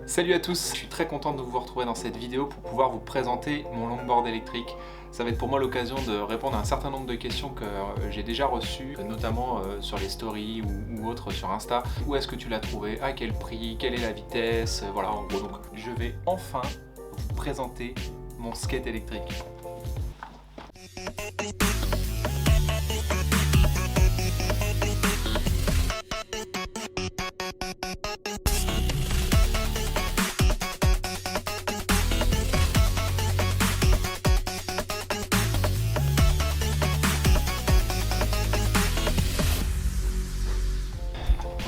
Salut à tous, je suis très content de vous retrouver dans cette vidéo pour pouvoir vous présenter mon longboard électrique. Ça va être pour moi l'occasion de répondre à un certain nombre de questions que j'ai déjà reçues, notamment sur les stories ou autres sur Insta. Où est-ce que tu l'as trouvé? À quel prix? Quelle est la vitesse? Voilà, en gros, donc je vais enfin vous présenter mon skate électrique.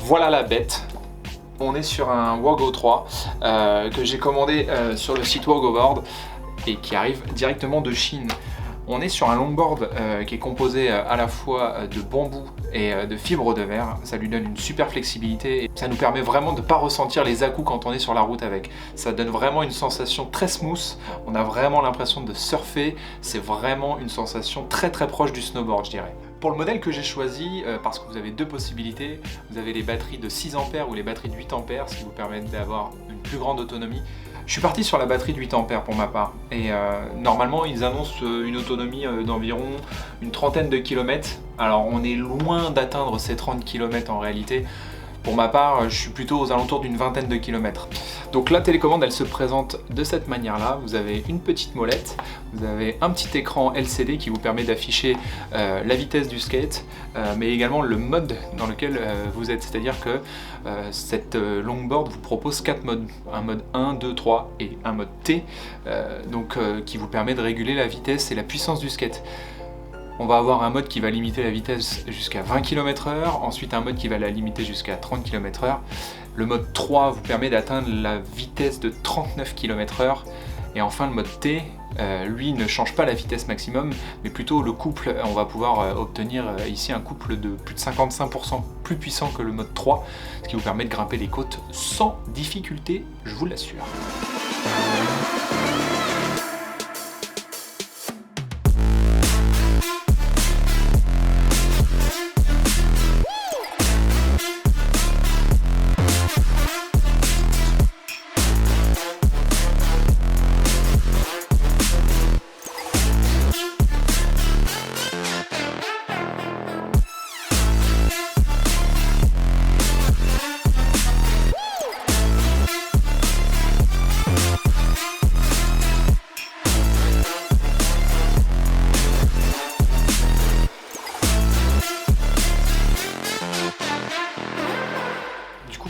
Voilà la bête. On est sur un Wago 3 que j'ai commandé sur le site Wagoboard et qui arrive directement de Chine. On est sur un longboard qui est composé à la fois de bambou et de fibres de verre. Ça lui donne une super flexibilité et ça nous permet vraiment de ne pas ressentir les à-coups quand on est sur la route avec. Ça donne vraiment une sensation très smooth, on a vraiment l'impression de surfer, c'est vraiment une sensation très proche du snowboard, je dirais. Pour le modèle que j'ai choisi, parce que vous avez deux possibilités, vous avez les batteries de 6 A ou les batteries de 8 A, ce qui vous permettent d'avoir une plus grande autonomie. Je suis parti sur la batterie de 8 A pour ma part, et normalement ils annoncent une autonomie d'environ une trentaine de kilomètres. Alors on est loin d'atteindre ces 30 km en réalité. Pour ma part, je suis plutôt aux alentours d'une vingtaine de kilomètres. Donc la télécommande, elle se présente de cette manière-là. Vous avez une petite molette, vous avez un petit écran LCD qui vous permet d'afficher la vitesse du skate, mais également le mode dans lequel vous êtes. C'est-à-dire que cette longboard vous propose 4 modes. Un mode 1, 2, 3 et un mode T, qui vous permet de réguler la vitesse et la puissance du skate. On va avoir un mode qui va limiter la vitesse jusqu'à 20 km/h, ensuite un mode qui va la limiter jusqu'à 30 km/h. Le mode 3 vous permet d'atteindre la vitesse de 39 km/h. Et enfin le mode T, lui ne change pas la vitesse maximum, mais plutôt le couple. On va pouvoir obtenir ici un couple de plus de 55% plus puissant que le mode 3, ce qui vous permet de grimper les côtes sans difficulté, je vous l'assure.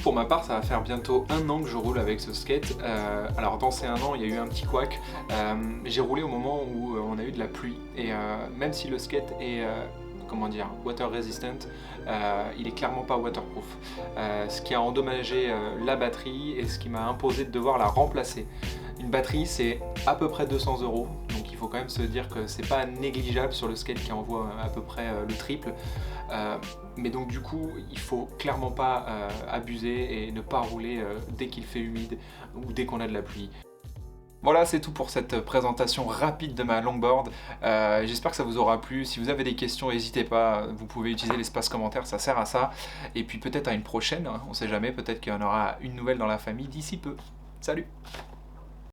Pour ma part, ça va faire bientôt 1 an que je roule avec ce skate. Alors dans ces 1 an, il y a eu un petit couac. J'ai roulé au moment où on a eu de la pluie et même si le skate est water resistant, il est clairement pas waterproof. Ce qui a endommagé la batterie et ce qui m'a imposé de devoir la remplacer. Une batterie, c'est à peu près 200 €, donc il faut quand même se dire que c'est pas négligeable sur le skate qui envoie à peu près le triple. Mais donc du coup, il faut clairement pas abuser et ne pas rouler dès qu'il fait humide ou dès qu'on a de la pluie. Voilà, c'est tout pour cette présentation rapide de ma longboard. J'espère que ça vous aura plu. Si vous avez des questions, n'hésitez pas, vous pouvez utiliser l'espace commentaire, ça sert à ça. Et puis peut-être à une prochaine, hein, on sait jamais, peut-être qu'il y en aura une nouvelle dans la famille d'ici peu. Salut!